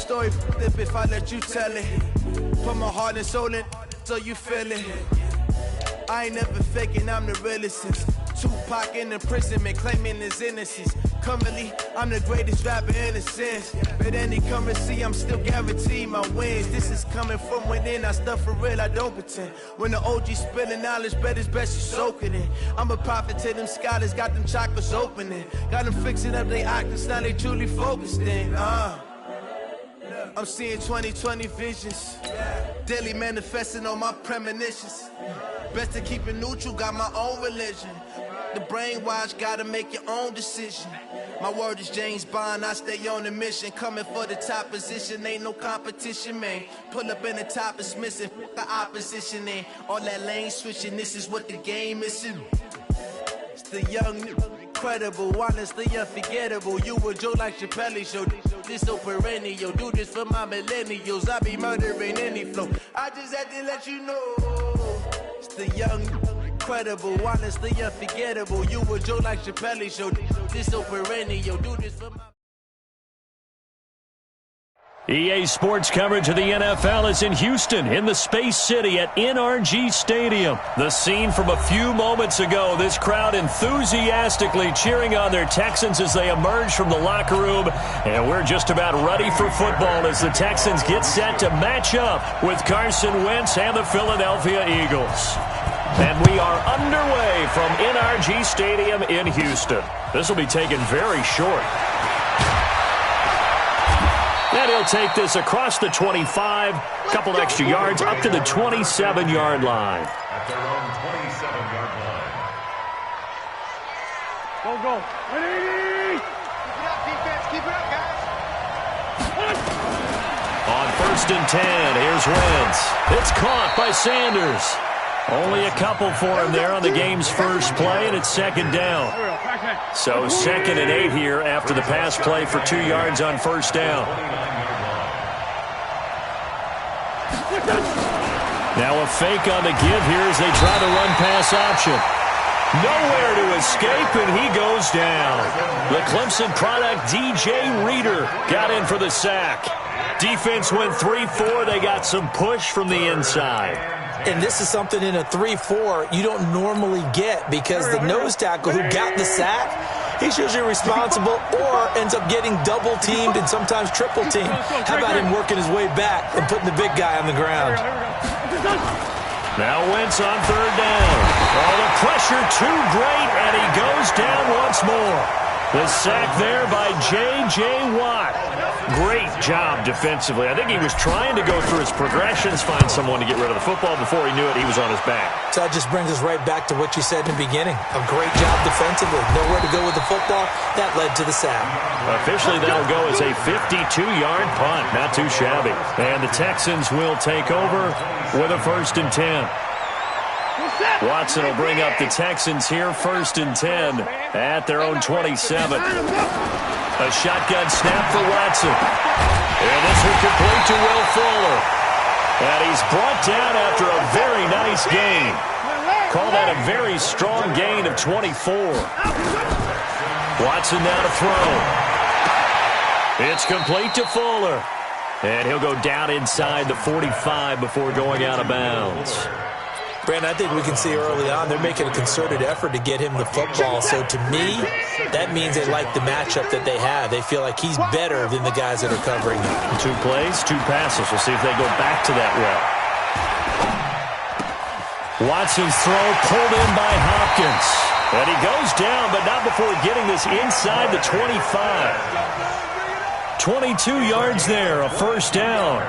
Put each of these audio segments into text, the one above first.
story if I let you tell it. Put my heart and soul in so you feel it. I ain't never faking, I'm the realest since Tupac in imprisonment, claiming his innocence. Currently, I'm the greatest rapper in a sense. But any currency, I'm still guaranteed my wins. This is coming from within, I stuff for real, I don't pretend. When the OG spilling knowledge, bet it's best you soak it in. I'm a prophet to them scholars, got them chakras opening. Got them fixing up their octaves, now they truly focused in. I'm seeing 2020 visions. Daily manifesting on my premonitions. Best to keep it neutral, got my own religion. The brainwash, gotta make your own decision. My word is James Bond, I stay on a mission. Coming for the top position, ain't no competition, man. Pull up in the top is missing, the opposition ain't. All that lane switching, this is what the game is. It's the young, incredible, honestly unforgettable. You a Joe like Chappelle show, this so perennial. Do this for my millennials, I be murdering any flow. I just had to let you know. It's the young, incredible, honestly unforgettable. You a Joe like Chappelle show, this so perennial. Do this for my... EA Sports coverage of the NFL is in Houston, in the Space City at NRG Stadium. The scene from a few moments ago, this crowd enthusiastically cheering on their Texans as they emerge from the locker room. And we're just about ready for football as the Texans get set to match up with Carson Wentz and the Philadelphia Eagles. And we are underway from NRG Stadium in Houston. This will be taken very short. And he'll take this across the 25, couple extra yards, up to the 27-yard line. At their own 27-yard line. Go. Ready? Keep it up, defense. Keep it up, guys. On 1st and 10, here's Wentz. It's caught by Sanders. Only a couple for him there on the game's first play, and it's 2nd down. So 2nd and 8 here after the pass play for 2 yards on 1st down. Now a fake on the give here as they try to run pass option. Nowhere to escape, and he goes down. The Clemson product, DJ Reader, got in for the sack. Defense went 3-4. They got some push from the inside. And this is something in a 3-4 you don't normally get because the nose tackle who got the sack, he's usually responsible or ends up getting double-teamed and sometimes triple-teamed. How about him working his way back and putting the big guy on the ground? Now Wentz on 3rd down. Oh, the pressure too great, and he goes down once more. The sack there by J.J. Watt. Great job defensively. I think he was trying to go through his progressions, find someone to get rid of the football. Before he knew it, he was on his back. So that just brings us right back to what you said in the beginning. A great job defensively. Nowhere to go with the football. That led to the sack. Officially, that'll go as a 52-yard punt. Not too shabby. And the Texans will take over with a 1st and 10. Watson will bring up the Texans here, 1st and 10 at their own 27. A shotgun snap for Watson. And this will complete to Will Fuller. And he's brought down after a very nice gain. Call that a very strong gain of 24. Watson now to throw. It's complete to Fuller. And he'll go down inside the 45 before going out of bounds. Brandon, I think we can see early on they're making a concerted effort to get him the football. So to me, that means they like the matchup that they have. They feel like he's better than the guys that are covering him. 2 plays, 2 passes. We'll see if they go back to that route. Watson's throw pulled in by Hopkins. And he goes down, but not before getting this inside the 25. 22 yards there, a 1st down.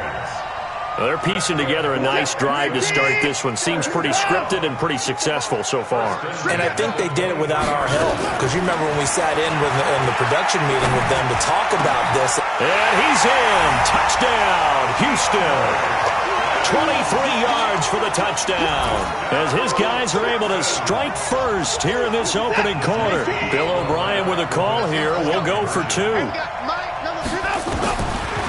They're piecing together a nice drive to start this one. Seems pretty scripted and pretty successful so far. And I think they did it without our help. Because you remember when we sat in the production meeting with them to talk about this. And he's in. Touchdown, Houston. 23 yards for the touchdown. As his guys are able to strike first here in this opening quarter. Bill O'Brien with a call here. We'll go for 2.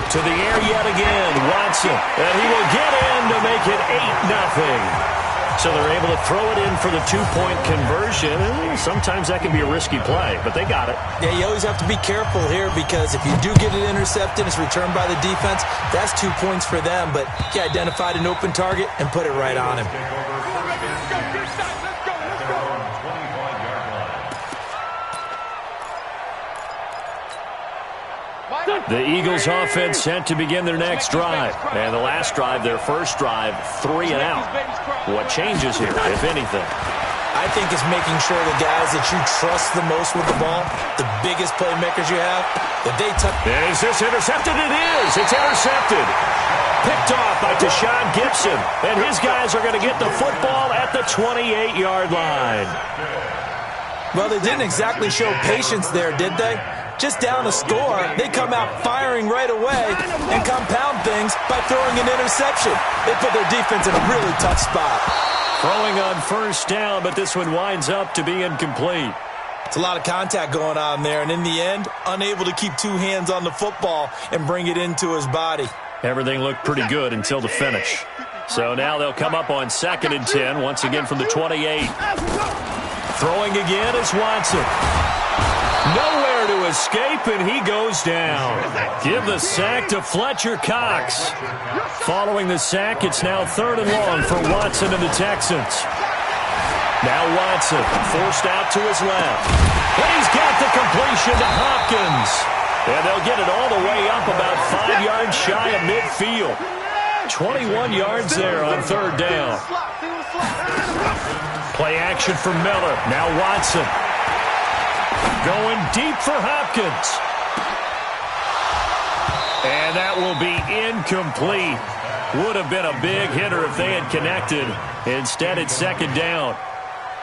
To the air yet again, Watson. And he will get in to make it 8-0. So they're able to throw it in for the two-point conversion. Sometimes that can be a risky play, but they got it. Yeah, you always have to be careful here because if you do get it intercepted, it's returned by the defense. That's 2 points for them, but he identified an open target and put it right on him. The Eagles offense set to begin their next drive. And the last drive, their first drive, 3 and out. What changes here, if anything? I think it's making sure the guys that you trust the most with the ball, the biggest playmakers you have, that they touch. Is this intercepted? It is. It's intercepted. Picked off by Deshaun Gibson. And his guys are going to get the football at the 28-yard line. Well, they didn't exactly show patience there, did they? Just down a score, they come out firing right away and compound things by throwing an interception. They put their defense in a really tough spot. Throwing on first down, but this one winds up to be incomplete. It's a lot of contact going on there, and in the end, unable to keep two hands on the football and bring it into his body. Everything looked pretty good until the finish. So now they'll come up on 2nd and 10, once again from the 28. Throwing again is Watson. Nowhere to escape, and he goes down. Give the sack to Fletcher Cox. Following the sack, it's now 3rd and long for Watson and the Texans. Now Watson forced out to his left. And he's got the completion to Hopkins. And they'll get it all the way up about 5 yards shy of midfield. 21 yards there on 3rd down. Play action for Miller. Now Watson. Going deep for Hopkins. And that will be incomplete. Would have been a big hitter if they had connected. Instead, it's 2nd down.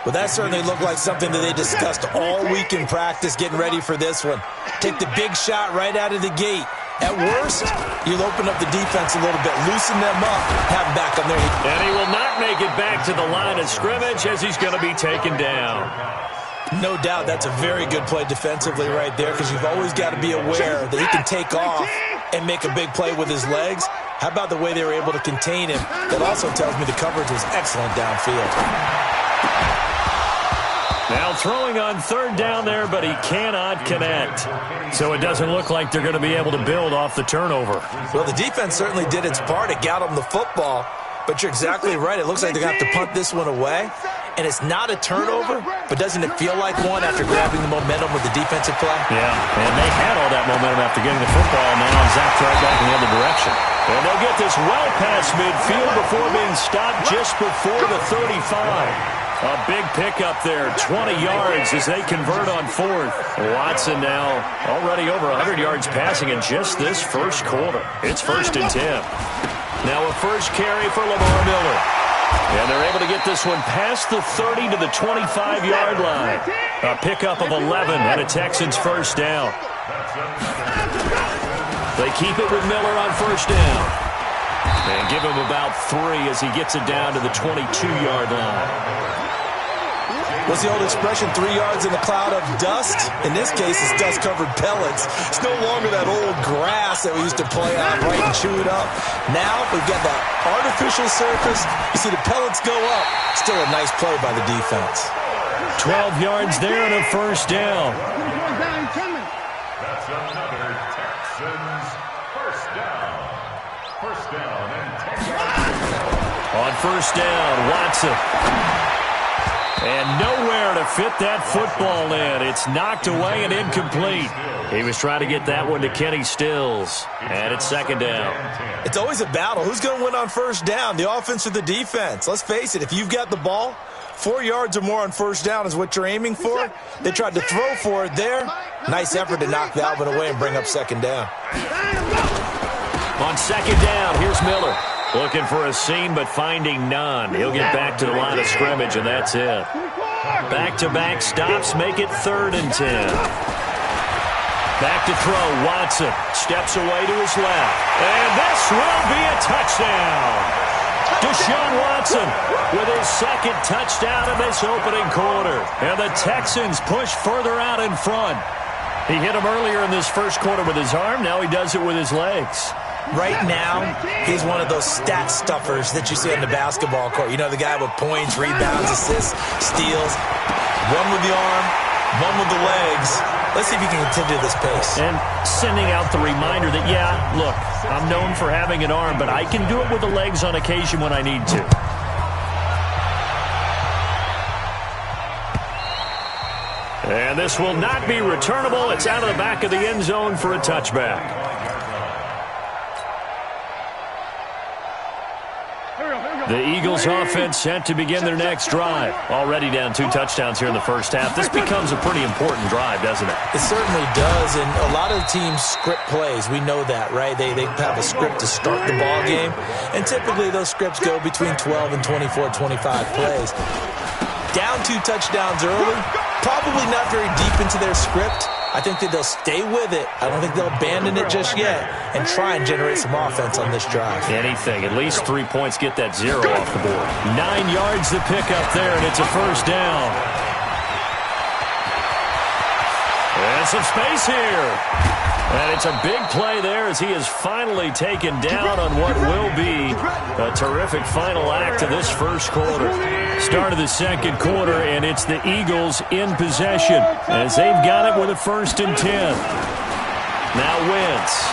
Well, that certainly looked like something that they discussed all week in practice getting ready for this one. Take the big shot right out of the gate. At worst, you'll open up the defense a little bit, loosen them up, have them back on their feet. And he will not make it back to the line of scrimmage as he's going to be taken down. No doubt that's a very good play defensively right there because you've always got to be aware that he can take off and make a big play with his legs. How about the way they were able to contain him? That also tells me the coverage was excellent downfield. Now throwing on 3rd down there, but he cannot connect. So it doesn't look like they're going to be able to build off the turnover. Well, the defense certainly did its part. It got them the football. But you're exactly right. It looks like they're going to have to punt this one away. And it's not a turnover, but doesn't it feel like one after grabbing the momentum with the defensive play? Yeah, and they had all that momentum after getting the football. Now zapped right back in the other direction. And they'll get this well past midfield before being stopped just before the 35. A big pickup there, 20 yards as they convert on 4th. Watson now already over 100 yards passing in just this first quarter. It's 1st and 10. Now a first carry for Lamar Miller. And they're able to get this one past the 30 to the 25-yard line. A pickup of 11 and a Texans first down. They keep it with Miller on first down. And give him about 3 as he gets it down to the 22-yard line. What's the old expression, 3 yards in a cloud of dust? In this case, it's dust-covered pellets. It's no longer that old grass that we used to play on, right, and chew it up. Now, we've got that artificial surface. You see the pellets go up. Still a nice play by the defense. 12 yards there and a first down. That's another Texans first down. First down and 10 yards. On first down, Watson. And nowhere to fit that football in. It's knocked away and incomplete. He was trying to get that one to Kenny Stills. And it's 2nd down. It's always a battle. Who's going to win on first down, the offense or the defense? Let's face it, if you've got the ball, 4 yards or more on first down is what you're aiming for. They tried to throw for it there. Nice effort to knock Valvin away and bring up 2nd down. On 2nd down, here's Miller. Looking for a seam, but finding none. He'll get back to the line of scrimmage, and that's it. Back-to-back stops make it 3rd and 10. Back to throw, Watson. Steps away to his left. And this will be a touchdown. Deshaun Watson with his 2nd touchdown in this opening quarter. And the Texans push further out in front. He hit him earlier in this first quarter with his arm. Now he does it with his legs. Right now, he's one of those stat stuffers that you see on the basketball court. You know, the guy with points, rebounds, assists, steals. One with the arm, one with the legs. Let's see if he can continue this pace. And sending out the reminder that, yeah, look, I'm known for having an arm, but I can do it with the legs on occasion when I need to. And this will not be returnable. It's out of the back of the end zone for a touchback. The Eagles offense set to begin their next drive. Already down 2 touchdowns here in the first half. This becomes a pretty important drive, doesn't it? It certainly does, and a lot of teams script plays. We know that, right? They have a script to start the ball game, and typically those scripts go between 12 and 24, 25 plays. Down 2 touchdowns early, probably not very deep into their script. I think that they'll stay with it. I don't think they'll abandon it just yet and try and generate some offense on this drive. Anything. At least 3 points, get that 0 off the board. 9 yards to pick up there, and it's a first down. And some space here. And it's a big play there as he is finally taken down on what will be a terrific final act of this first quarter. Start of the second quarter, and it's the Eagles in possession as they've got it with a 1st and 10. Now Wentz.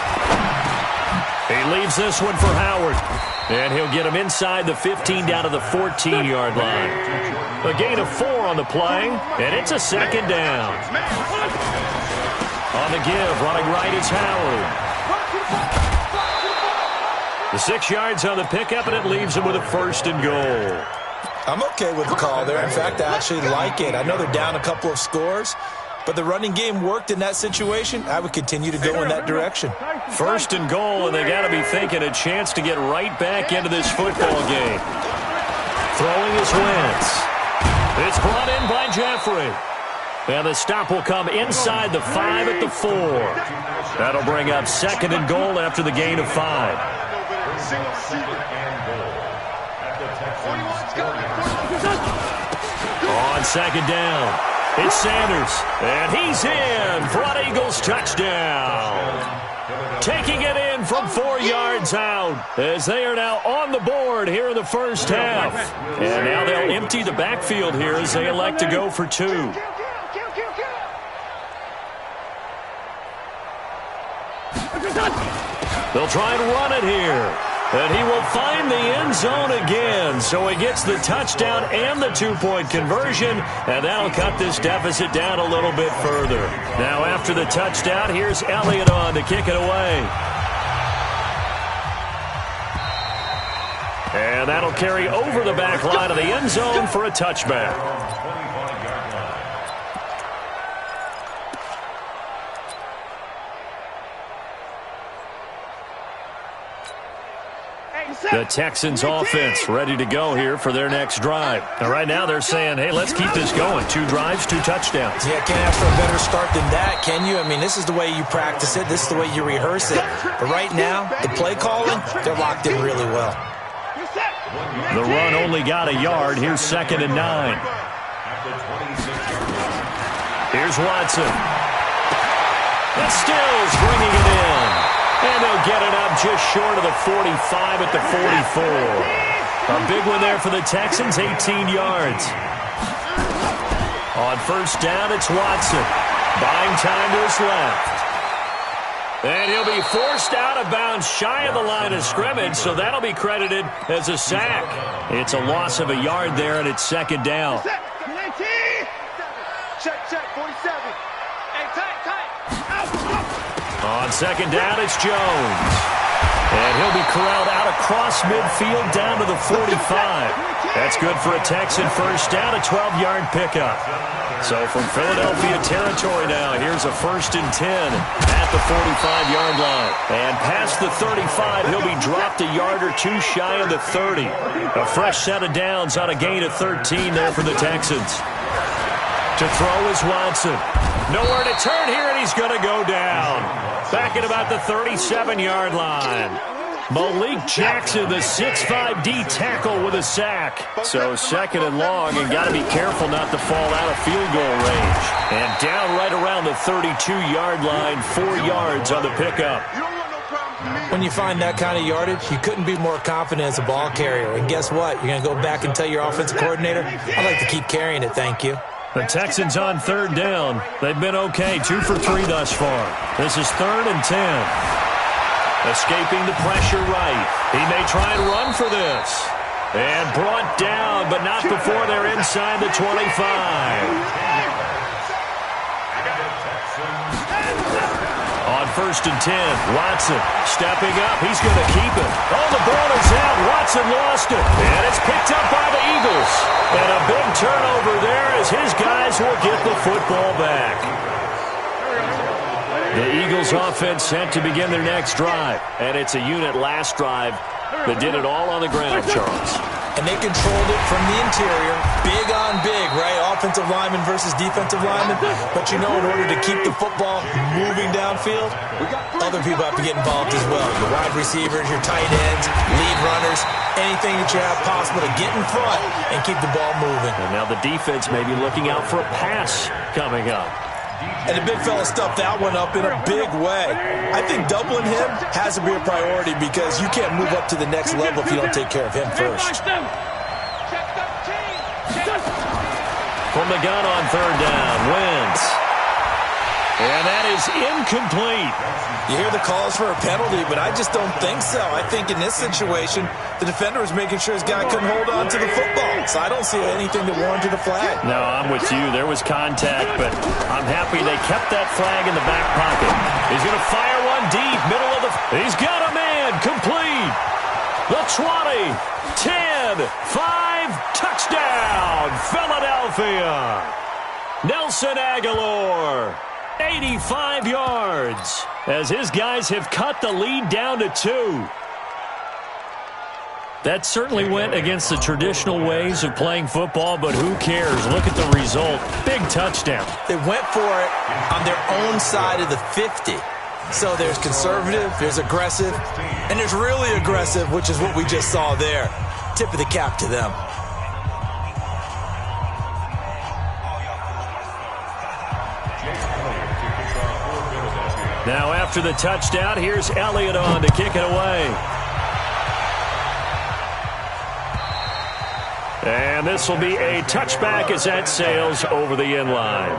He leaves this one for Howard. And he'll get him inside the 15 down to the 14-yard line. A gain of 4 on the play, and it's a 2nd down. On the give, running right is Howard. The 6 yards on the pickup, and it leaves him with a 1st and goal. I'm okay with the call there. In fact, I actually like it. I know they're down a couple of scores, but the running game worked in that situation. I would continue to go in that direction. 1st and goal, and they got to be thinking a chance to get right back into this football game. Throwing is Wentz. It's brought in by Jeffrey. And the stop will come inside the 5 at the 4. That'll bring up 2nd and goal after the gain of 5. On 2nd down, it's Sanders. And he's in for an Eagles touchdown. Taking it in from 4 yards out as they are now on the board here in the first half. And now they'll empty the backfield here as they elect to go for 2. They'll try and run it here. And he will find the end zone again. So he gets the touchdown and the 2-point conversion. And that'll cut this deficit down a little bit further. Now after the touchdown, here's Elliott on to kick it away. And that'll carry over the back line of the end zone for a touchback. The Texans offense ready to go here for their next drive. Now, right now they're saying, hey, let's keep this going. 2 drives, 2 touchdowns. Yeah, can't ask for a better start than that, can you? I mean, this is the way you practice it. This is the way you rehearse it. But right now, the play calling, they're locked in really well. The run only got a yard. Here's 2nd and 9. Here's Watson. And Stills bringing it in. And they'll get it up just short of the 45 at the 44. A big one there for the Texans, 18 yards. On 1st down, it's Watson. Buying time to his left. And he'll be forced out of bounds shy of the line of scrimmage, so that'll be credited as a sack. It's a loss of a yard there, and it's 2nd down. Check, 47. Hey, tight. On 2nd down, it's Jones. And he'll be corralled out across midfield down to the 45. That's good for a Texan 1st down, a 12-yard pickup. So from Philadelphia territory now, here's a 1st and 10 at the 45-yard line. And past the 35, he'll be dropped a yard or 2 shy of the 30. A fresh set of downs on a gain of 13 there for the Texans. To throw is Watson. Nowhere to turn here, and he's going to go down. Back at about the 37-yard line. Malik Jackson, the 6'5" D tackle with a sack. So 2nd and long, and got to be careful not to fall out of field goal range. And down right around the 32-yard line, 4 yards on the pickup. When you find that kind of yardage, you couldn't be more confident as a ball carrier. And guess what? You're going to go back and tell your offensive coordinator, I'd like to keep carrying it, thank you. The Texans on third down. They've been okay, 2 for 3 thus far. This is 3rd and 10. Escaping the pressure right. He may try and run for this. And brought down, but not before they're inside the 25. On 1st and 10, Watson stepping up. He's going to keep it. Oh, the ball is out. Watson lost it. And it's picked up by the Eagles. And a big turnover there as his guys will get the football back. The Eagles offense set to begin their next drive. And it's a unit last drive that did it all on the ground, Charles. And they controlled it from the interior. Big on big, right? Offensive lineman versus defensive lineman. But you know, in order to keep the football moving downfield, other people have to get involved as well. Your wide receivers, your tight ends, lead runners, anything that you have possible to get in front and keep the ball moving. And now the defense may be looking out for a pass coming up. And the big fella stuffed that one up in a big way. I think doubling him has to be a priority because you can't move up to the next level if you don't take care of him first. From the gun on 3rd down, Wentz. And that is incomplete. You hear the calls for a penalty, but I just don't think so. I think in this situation, the defender was making sure his guy couldn't hold on to the football. So I don't see anything that warranted a flag. No, I'm with you. There was contact, but I'm happy they kept that flag in the back pocket. He's going to fire one deep, middle of the... He's got a man, complete. The 20, 10, 5, touchdown, Philadelphia. Nelson Aguilar. 85 yards as his guys have cut the lead down to 2. That certainly went against the traditional ways of playing football, but who cares? Look at the result. Big touchdown. They went for it on their own side of the 50. So there's conservative, there's aggressive, and there's really aggressive, which is what we just saw there. Tip of the cap to them. Now after the touchdown, here's Elliott on to kick it away. And this will be a touchback as that sails over the end line.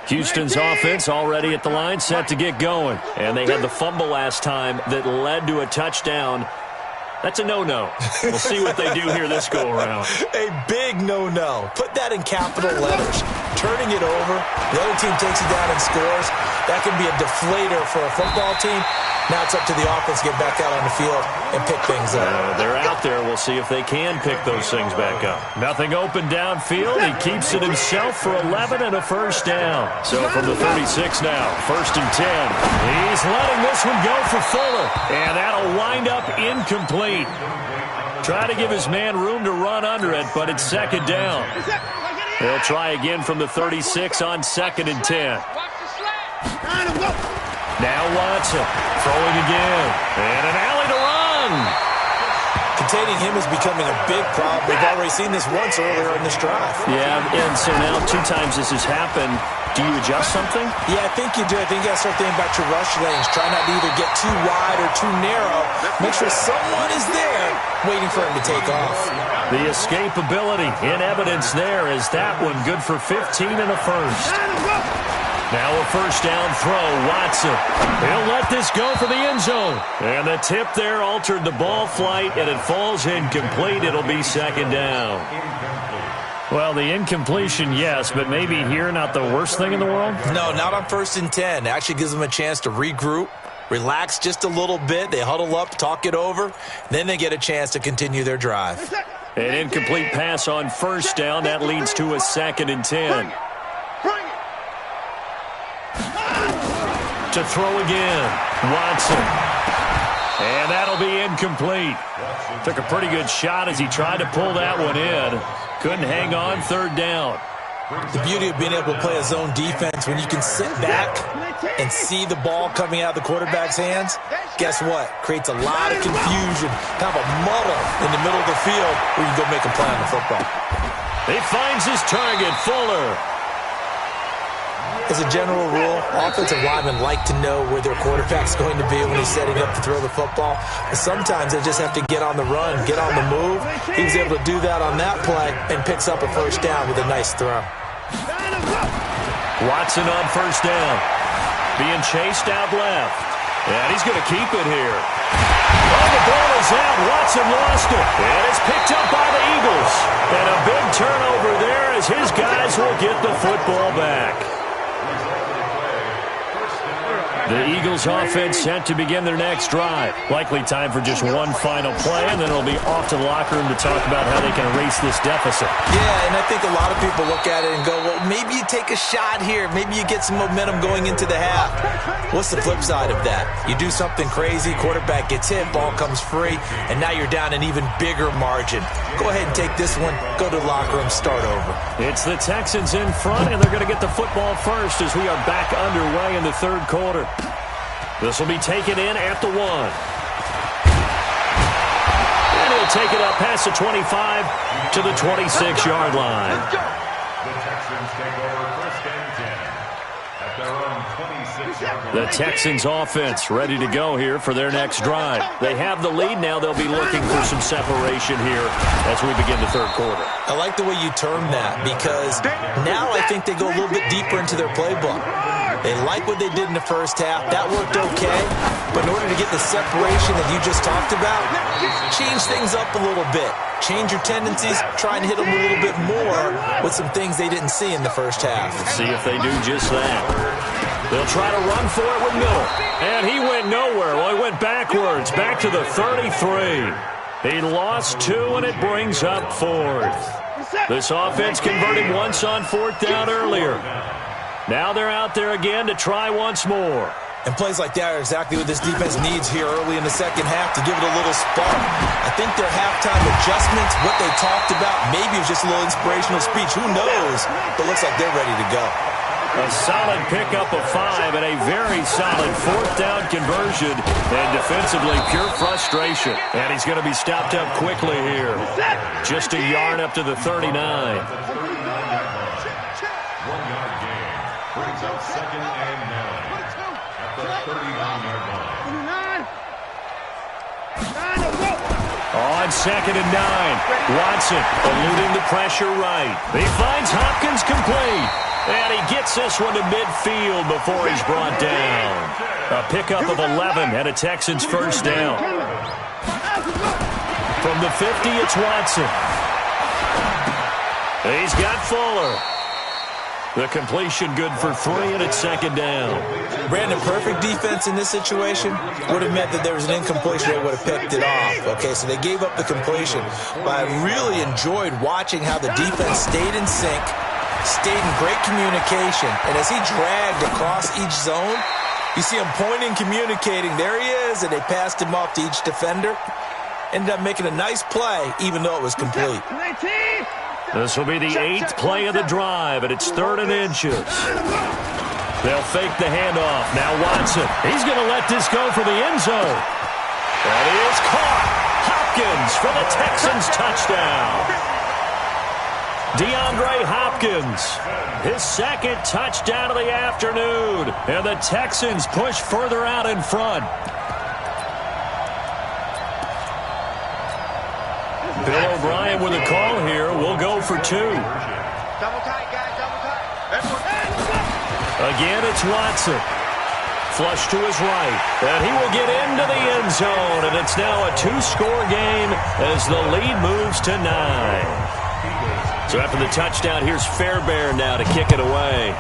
Houston's offense already at the line, set to get going. And they had the fumble last time that led to a touchdown. That's a no-no. We'll see what they do here this go-around. A big no-no. Put that in capital letters. Turning it over, the other team takes it down and scores. That can be a deflator for a football team. Now it's up to the offense to get back out on the field and pick things up. They're out there. We'll see if they can pick those things back up. Nothing open downfield. He keeps it himself for 11 and a first down. So from the 36 now, 1st and 10. He's letting this one go for Fuller. And that'll wind up incomplete. Try to give his man room to run under it, but it's 2nd down. They'll try again from the 36 on 2nd and 10. Now Watson throwing again. And an alley to run. Containing him is becoming a big problem. We've already seen this once earlier in this drive. Yeah, and so now 2 times this has happened. Do you adjust something? Yeah, I think you do. I think you got to start thinking about your rush lanes. Try not to either get too wide or too narrow. Make sure someone is there waiting for him to take off. The escapability in evidence there is that one good for 15 and a first. Now a first down throw, Watson. He'll let this go for the end zone. And the tip there altered the ball flight, and it falls incomplete. It'll be 2nd down. Well, the incompletion, yes, but maybe here not the worst thing in the world? No, not on 1st and 10. It actually gives them a chance to regroup, relax just a little bit. They huddle up, talk it over. Then they get a chance to continue their drive. An incomplete pass on 1st down. That leads to a 2nd and 10. To throw again, Watson. And that'll be incomplete. Took a pretty good shot as he tried to pull that one in. Couldn't hang on, 3rd down. The beauty of being able to play a zone defense, when you can sit back and see the ball coming out of the quarterback's hands, guess what? Creates a lot of confusion, kind of a muddle in the middle of the field where you can go make a play on the football. He finds his target, Fuller. As a general rule, offensive linemen like to know where their quarterback's going to be when he's setting up to throw the football. But sometimes they just have to get on the run, get on the move. He was able to do that on that play and picks up a first down with a nice throw. Watson on first down. Being chased out left. And he's going to keep it here. Oh, the ball is out. Watson lost it. And it's picked up by the Eagles. And a big turnover there as his guys will get the football back. The Eagles offense set to begin their next drive. Likely time for just one final play, and then it'll be off to the locker room to talk about how they can erase this deficit. Yeah, and I think a lot of people look at it and go, well, maybe you take a shot here. Maybe you get some momentum going into the half. What's the flip side of that? You do something crazy, quarterback gets hit, ball comes free, and now you're down an even bigger margin. Go ahead and take this one, go to the locker room, start over. It's the Texans in front, and they're going to get the football first as we are back underway in the third quarter. This will be taken in at the 1. And he'll take it up past the 25 to the 26-yard line. The Texans take over first and 10 at their own 26-yard line. The Texans offense ready to go here for their next drive. They have the lead now. They'll be looking for some separation here as we begin the third quarter. I like the way you term that because now I think they go a little bit deeper into their playbook. They like what they did in the first half. That worked okay. But in order to get the separation that you just talked about, change things up a little bit. Change your tendencies. Try and hit them a little bit more with some things they didn't see in the first half. Let's see if they do just that. They'll try to run for it with Miller. And he went nowhere. Well, he went backwards, back to the 33. He lost 2, and it brings up 4th. This offense converted once on 4th down earlier. Now they're out there again to try once more. And plays like that are exactly what this defense needs here early in the second half to give it a little spark. I think their halftime adjustments, what they talked about, maybe it was just a little inspirational speech. Who knows? But it looks like they're ready to go. A solid pickup of 5 and a very solid 4th down conversion. And defensively, pure frustration. And he's going to be stopped up quickly here. Just a yard up to the 39. 1-yard gain brings up second and 9 at the 39-yard line. On second and 9, Watson eluding the pressure right. He finds Hopkins complete. And he gets this one to midfield before he's brought down. A pickup of 11 and a Texans first down. From the 50, it's Watson. He's got Fuller. The completion good for 3, and it's second down. Brandon, perfect defense in this situation would have meant that there was an incompletion. They would have picked it off. Okay, so they gave up the completion. But I really enjoyed watching how the defense stayed in sync, stayed in great communication. And as he dragged across each zone, you see him pointing, communicating. There he is, and they passed him off to each defender. Ended up making a nice play, even though it was complete. This will be the 8th play of the drive, and it's 3rd and inches. They'll fake the handoff. Now Watson. He's going to let this go for the end zone. And he is caught. Hopkins for the Texans touchdown. DeAndre Hopkins, his 2nd touchdown of the afternoon. And the Texans push further out in front. Bill O'Brien with a call here. We'll go for 2. Double tight, guys, double tight. Again, it's Watson. Flush to his right. And he will get into the end zone. And it's now a 2-score game as the lead moves to 9. So after the touchdown, here's Fairbairn now to kick it away.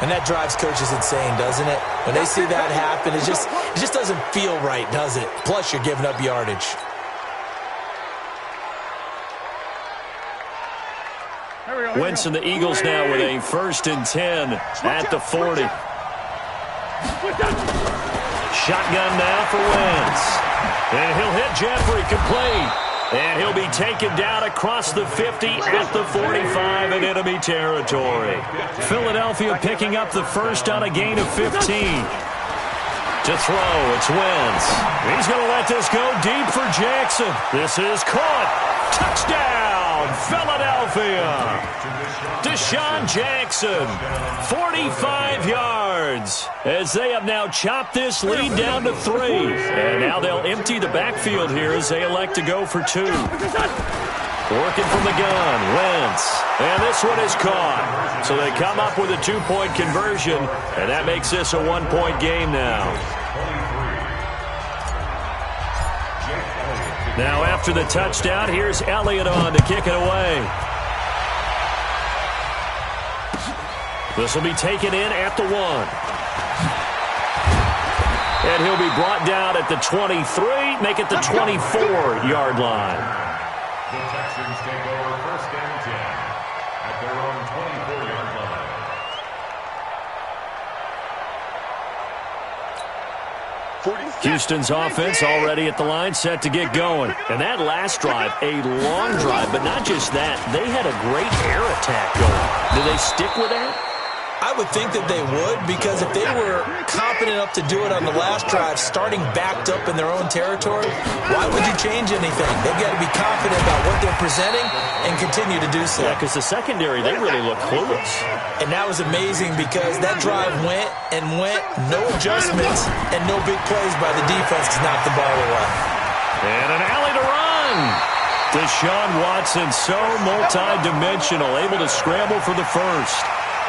And that drives coaches insane, doesn't it? When they see that happen, it just doesn't feel right, does it? Plus, you're giving up yardage. Wentz and the Eagles now with a 1st and 10 at the 40. Shotgun now for Wentz. And he'll hit Jeffrey complete. And he'll be taken down across the 50 at the 45 in enemy territory. Philadelphia picking up the first on a gain of 15. To throw, it's Wentz. He's going to let this go deep for Jackson. This is caught. Touchdown, Philadelphia. Deshaun Jackson, 45 yards, as they have now chopped this lead down to 3. And now they'll empty the backfield here as they elect to go for 2. Working from the gun, Wentz. And this one is caught. So they come up with a 2-point conversion, and that makes this a 1-point game now. Now after the touchdown, here's Elliott on to kick it away. This will be taken in at the 1. And he'll be brought down at the 23, make it the 24-yard line. The Texans take over 1st and 10 at their own 24-yard line. Houston's offense already at the line, set to get going. And that last drive, a long drive, but not just that. They had a great air attack going. Do they stick with that? I would think that they would, because if they were confident enough to do it on the last drive, starting backed up in their own territory, why would you change anything? They've got to be confident about what they're presenting and continue to do so. Yeah, because the secondary, they really look clueless. And that was amazing because that drive went and went, no adjustments, and no big plays by the defense to knock the ball away. And an alley to run. Deshaun Watson, so multi-dimensional, able to scramble for the first.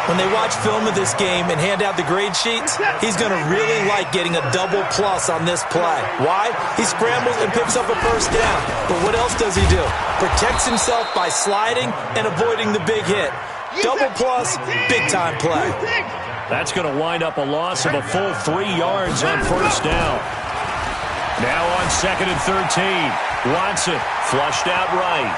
When they watch film of this game and hand out the grade sheets, he's going to really like getting a double plus on this play. Why? He scrambles and picks up a first down. But what else does he do? Protects himself by sliding and avoiding the big hit. Double plus, big-time play. That's going to wind up a loss of a full 3 yards on first down. Now on 2nd and 13. Watson flushed out right.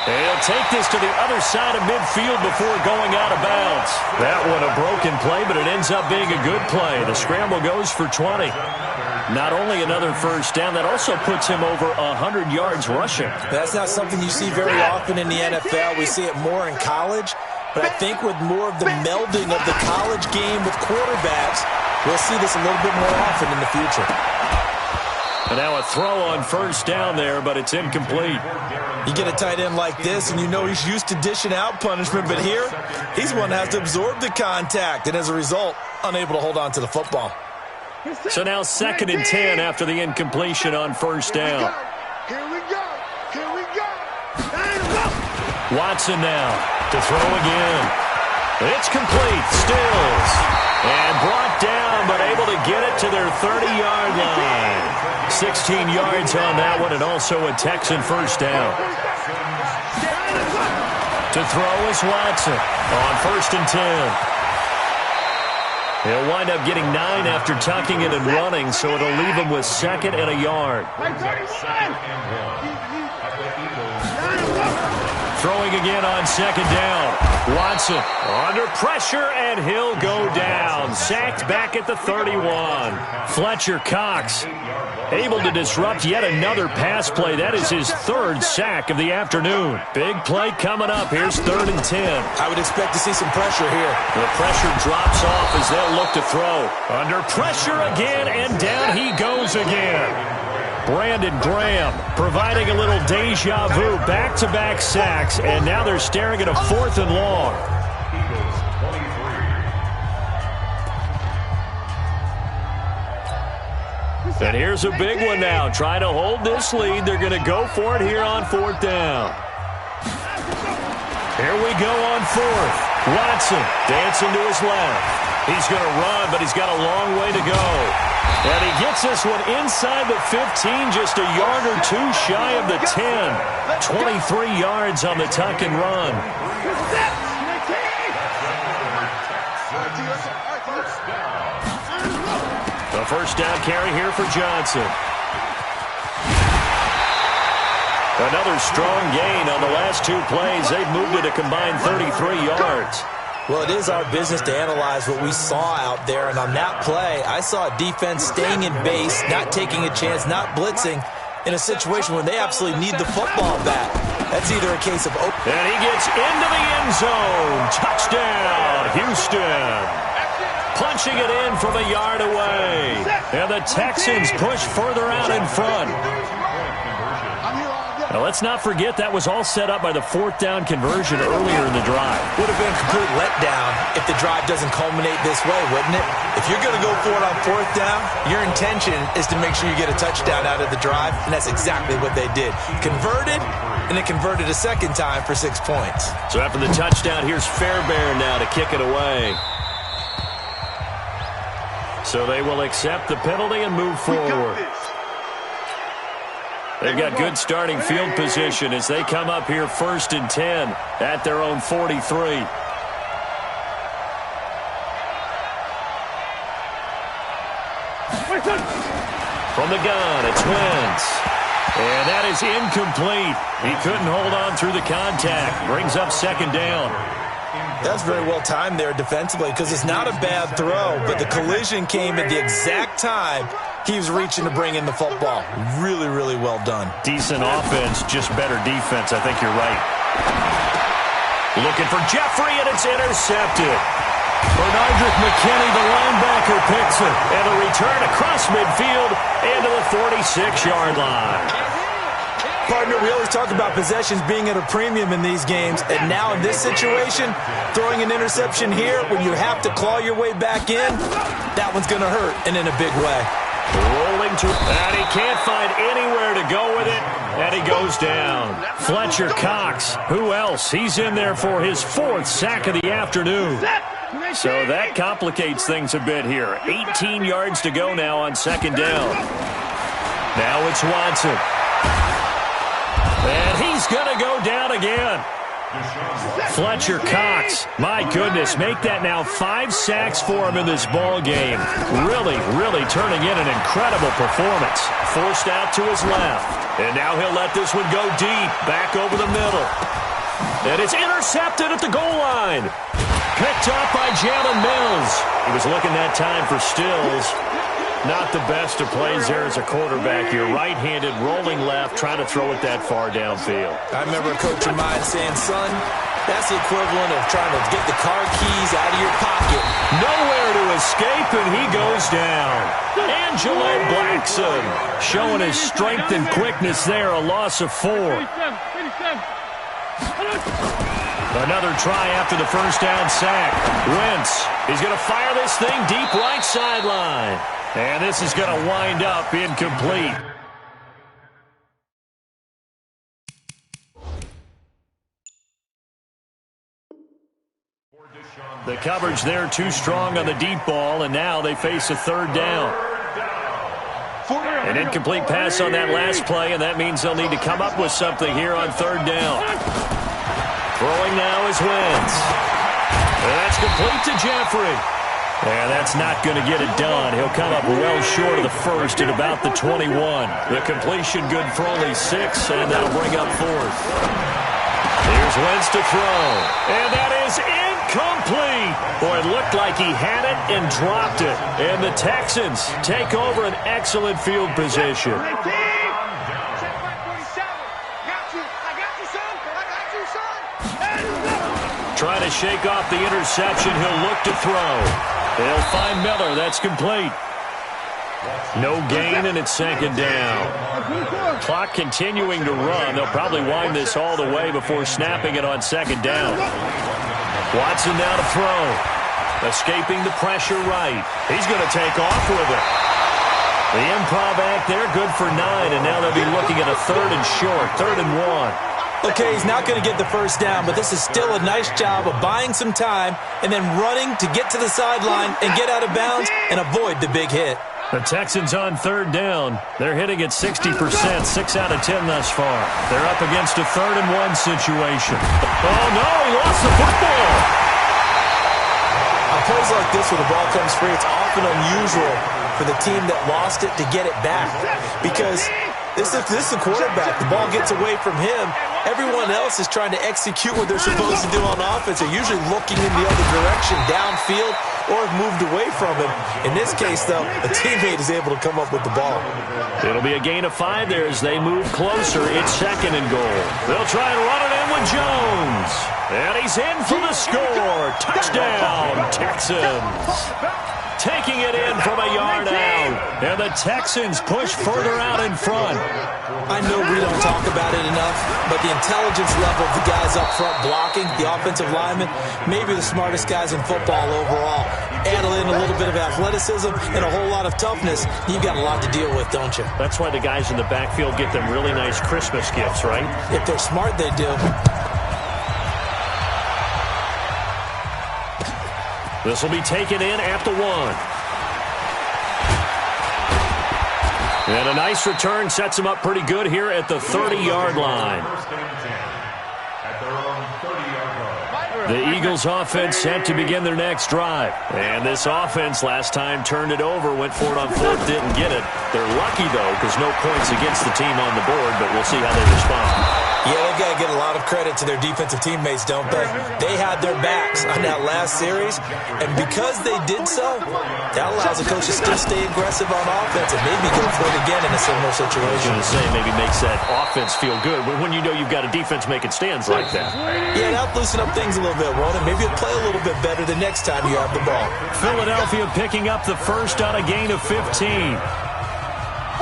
He'll take this to the other side of midfield before going out of bounds. That one a broken play, but it ends up being a good play. The scramble goes for 20. Not only another first down, that also puts him over 100 yards rushing. That's not something you see very often in the NFL. We see it more in college. But I think with more of the melding of the college game with quarterbacks, we'll see this a little bit more often in the future. And now a throw on first down there, but it's incomplete. You get a tight end like this, and you know he's used to dishing out punishment, but here, he's one that has to absorb the contact, and as a result, unable to hold on to the football. So now 2nd and 10 after the incompletion on first down. Here we go. Here we go. Watson now to throw again. It's complete. Stills. And brought down, but able to get it to their 30-yard line. 16 yards on that one, and also a Texan first down. To throw is Watson on 1st and 10. He'll wind up getting 9 after tucking it and running, so it'll leave him with 2nd and a yard. Throwing again on 2nd down. Watson under pressure, and he'll go down. Sacked back at the 31. Fletcher Cox able to disrupt yet another pass play. That is his 3rd sack of the afternoon. Big play coming up. Here's 3rd and 10. I would expect to see some pressure here. The pressure drops off as they'll look to throw. Under pressure again, and down he goes again. Brandon Graham providing a little deja vu, back-to-back sacks, and now they're staring at a 4th and long. And here's a big one now, trying to hold this lead. They're going to go for it here on 4th down. Here we go on 4th. Watson dancing to his left. He's going to run, but he's got a long way to go. And he gets this one inside the 15, just a yard or 2 shy of the 10. 23 yards on the tuck and run. The first down carry here for Johnson. Another strong gain on the last 2 plays. They've moved it a combined 33 yards. Well, it is our business to analyze what we saw out there, and on that play, I saw a defense staying in base, not taking a chance, not blitzing, in a situation where they absolutely need the football back. That's either a case of... And he gets into the end zone. Touchdown, Houston. punching it in from a yard away. And the Texans push further out in front. Now, let's not forget that was all set up by the fourth down conversion earlier in the drive. Would have been a complete letdown if the drive doesn't culminate this way, wouldn't it? If you're going to go for it on fourth down, your intention is to make sure you get a touchdown out of the drive, and that's exactly what they did. Converted, and it converted a second time for 6 points. So after the touchdown, here's Fairbairn now to kick it away. So they will accept the penalty and move forward. They've got good starting field position as they come up here 1st and 10 at their own 43. From the gun, it's Wentz. And that is incomplete. He couldn't hold on through the contact. Brings up 2nd down. That's very well timed there defensively because it's not a bad throw, but the collision came at the exact time he was reaching to bring in the football. Really, really well done. Decent offense, just better defense. I think you're right. Looking for Jeffrey, and it's intercepted. Bernardrick McKinney, the linebacker, picks it. And a return across midfield into the 46-yard line. Partner, we always talk about possessions being at a premium in these games, and now in this situation, throwing an interception here when you have to claw your way back in, that one's going to hurt, and in a big way. Rolling to, and he can't find anywhere to go with it, and he goes down. Fletcher Cox, who else? He's in there for his 4th sack of the afternoon. So that complicates things a bit here. 18 yards to go now on 2nd down. Now it's Watson. And he's going to go down again. Fletcher Cox, my goodness, make that now 5 sacks for him in this ball game. Really, really turning in an incredible performance. Forced out to his left. And now he'll let this one go deep, back over the middle. And it's intercepted at the goal line. Picked up by Jalen Mills. He was looking that time for Stills. Not the best of plays there as a quarterback. You're right-handed, rolling left, trying to throw it that far downfield. I remember a coach of mine saying, son, that's the equivalent of trying to get the car keys out of your pocket. Nowhere to escape, and he goes down. Angelo Blackson showing his strength and quickness there, a loss of 4. Another try after the 1st down sack. Wentz, he's going to fire this thing deep right sideline. And this is going to wind up incomplete. The coverage there too strong on the deep ball, and now they face a 3rd down. An incomplete pass on that last play, and that means they'll need to come up with something here on 3rd down. Throwing now is Wentz. And that's complete to Jeffrey. And that's not going to get it done. He'll come up well short of the 1st at about the 21. The completion good for only 6, and that'll bring up 4th. Here's Wentz to throw. And that is incomplete. Boy, it looked like he had it and dropped it. And the Texans take over an excellent field position. Trying to shake off the interception. He'll look to throw. They'll find Miller. That's complete. No gain, and it's 2nd down. Clock continuing to run. They'll probably wind this all the way before snapping it on 2nd down. Watson now to throw. Escaping the pressure right. He's going to take off with it. The improv act there, good for 9, and now they'll be looking at a 3rd and short, 3rd and 1. Okay, he's not going to get the 1st down, but this is still a nice job of buying some time and then running to get to the sideline and get out of bounds and avoid the big hit. The Texans on 3rd down. They're hitting at 60%, 6 out of 10 thus far. They're up against a 3rd and 1 situation. Oh, no, he lost the football. On plays like this where the ball comes free, it's often unusual for the team that lost it to get it back because this is the quarterback. The ball gets away from him. Everyone else is trying to execute what they're supposed to do on offense. They're usually looking in the other direction, downfield, or have moved away from him. In this case, though, a teammate is able to come up with the ball. It'll be a gain of 5 there as they move closer. It's 2nd and goal. They'll try and run it in with Jones. And he's in for the score. Touchdown, Texans. Taking it in from a yard out. And the Texans push further out in front. I know we don't talk about it enough, but the intelligence level of the guys up front blocking, the offensive linemen, maybe the smartest guys in football overall. Add in a little bit of athleticism and a whole lot of toughness, you've got a lot to deal with, don't you? That's why the guys in the backfield get them really nice Christmas gifts, right? If they're smart, they do. This will be taken in at the 1. And a nice return sets him up pretty good here at the 30-yard line. The Eagles offense set to begin their next drive. And this offense last time turned it over, went for it on 4th, didn't get it. They're lucky, though, because no points against the team on the board, but we'll see how they respond. Yeah, they've got to get a lot of credit to their defensive teammates, don't they? They had their backs on that last series, and because they did so, that allows the coach to still stay aggressive on offense and maybe go for it again in a similar situation. I was going to say, maybe makes that offense feel good when you know you've got a defense making stands like that. Yeah, that'll loosen up things a little bit, won't it? Maybe you'll play a little bit better the next time you have the ball. Philadelphia picking up the first on a gain of 15.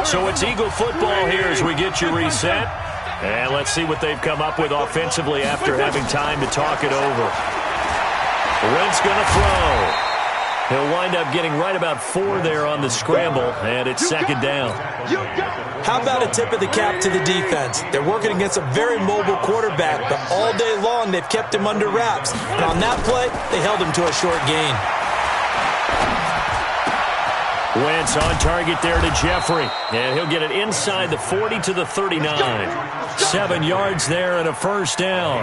So it's Eagle football here as we get you reset. And let's see what they've come up with offensively after having time to talk it over. Wentz going to throw. He'll wind up getting right about 4 there on the scramble, and it's 2nd down. How about a tip of the cap to the defense? They're working against a very mobile quarterback, but all day long they've kept him under wraps. And on that play, they held him to a short gain. Wentz on target there to Jeffrey, and he'll get it inside the 40 to the 39. 7 yards there and a first down.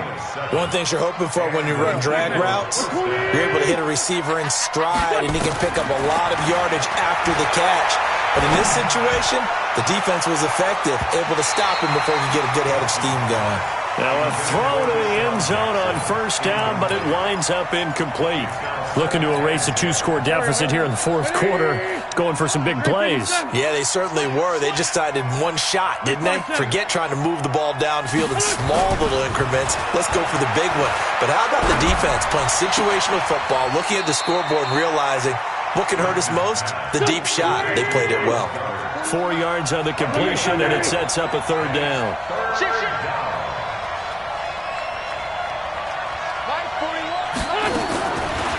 One thing you're hoping for when you run drag routes, you're able to hit a receiver in stride, and he can pick up a lot of yardage after the catch. But in this situation, the defense was effective, able to stop him before he could get a good head of steam going. Now a throw to the end zone on first down, but it winds up incomplete. Looking to erase a 2-score deficit here in the 4th quarter. Going for some big plays. Yeah, they certainly were. They just decided one shot, didn't they? Forget trying to move the ball downfield in small little increments. Let's go for the big one. But how about the defense playing situational football, looking at the scoreboard and realizing what can hurt us most? The deep shot. They played it well. 4 yards on the completion, and it sets up a 3rd down.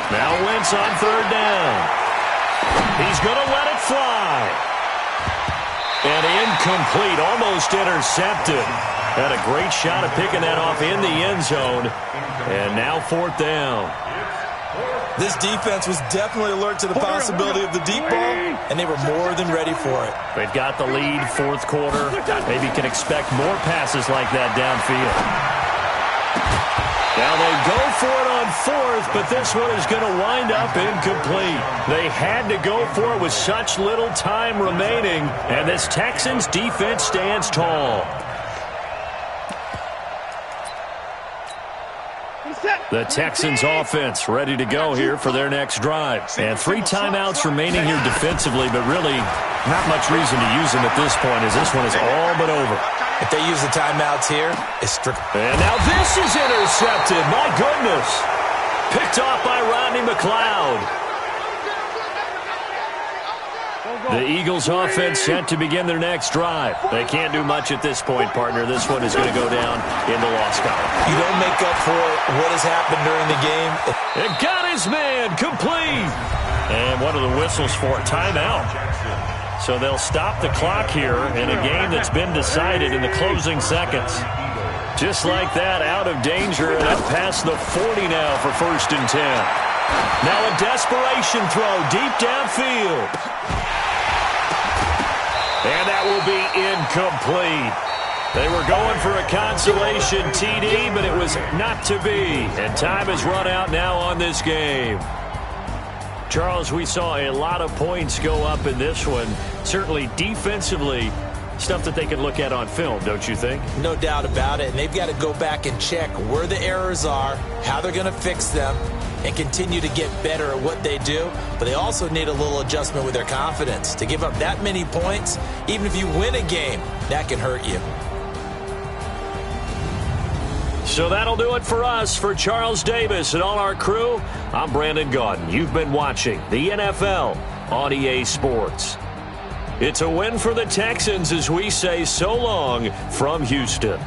Now Wentz on 3rd down. He's going to let it fly. And incomplete, almost intercepted. Had a great shot at picking that off in the end zone. And now 4th down. This defense was definitely alert to the possibility of the deep ball, and they were more than ready for it. They've got the lead, 4th quarter. Maybe can expect more passes like that downfield. Now they go for it on 4th, but this one is going to wind up incomplete. They had to go for it with such little time remaining, and this Texans defense stands tall. The Texans offense ready to go here for their next drive. And 3 timeouts remaining here defensively, but really not much reason to use them at this point as this one is all but over. If they use the timeouts here, it's strict. And now this is intercepted. My goodness. Picked off by Rodney McLeod. The Eagles offense set to begin their next drive. They can't do much at this point, partner. This one is going to go down in the loss column. You don't make up for what has happened during the game. It got his man complete. And what are the whistles for? Timeout. So they'll stop the clock here in a game that's been decided in the closing seconds. Just like that, out of danger and up past the 40 now for 1st and 10. Now a desperation throw deep downfield. And that will be incomplete. They were going for a consolation TD, but it was not to be. And time has run out now on this game. Charles, we saw a lot of points go up in this one. Certainly defensively, stuff that they can look at on film, don't you think? No doubt about it. And they've got to go back and check where the errors are, how they're going to fix them, and continue to get better at what they do. But they also need a little adjustment with their confidence. To give up that many points, even if you win a game, that can hurt you. So that'll do it for us. For Charles Davis and all our crew, I'm Brandon Gaudin. You've been watching the NFL on EA Sports. It's a win for the Texans as we say so long from Houston.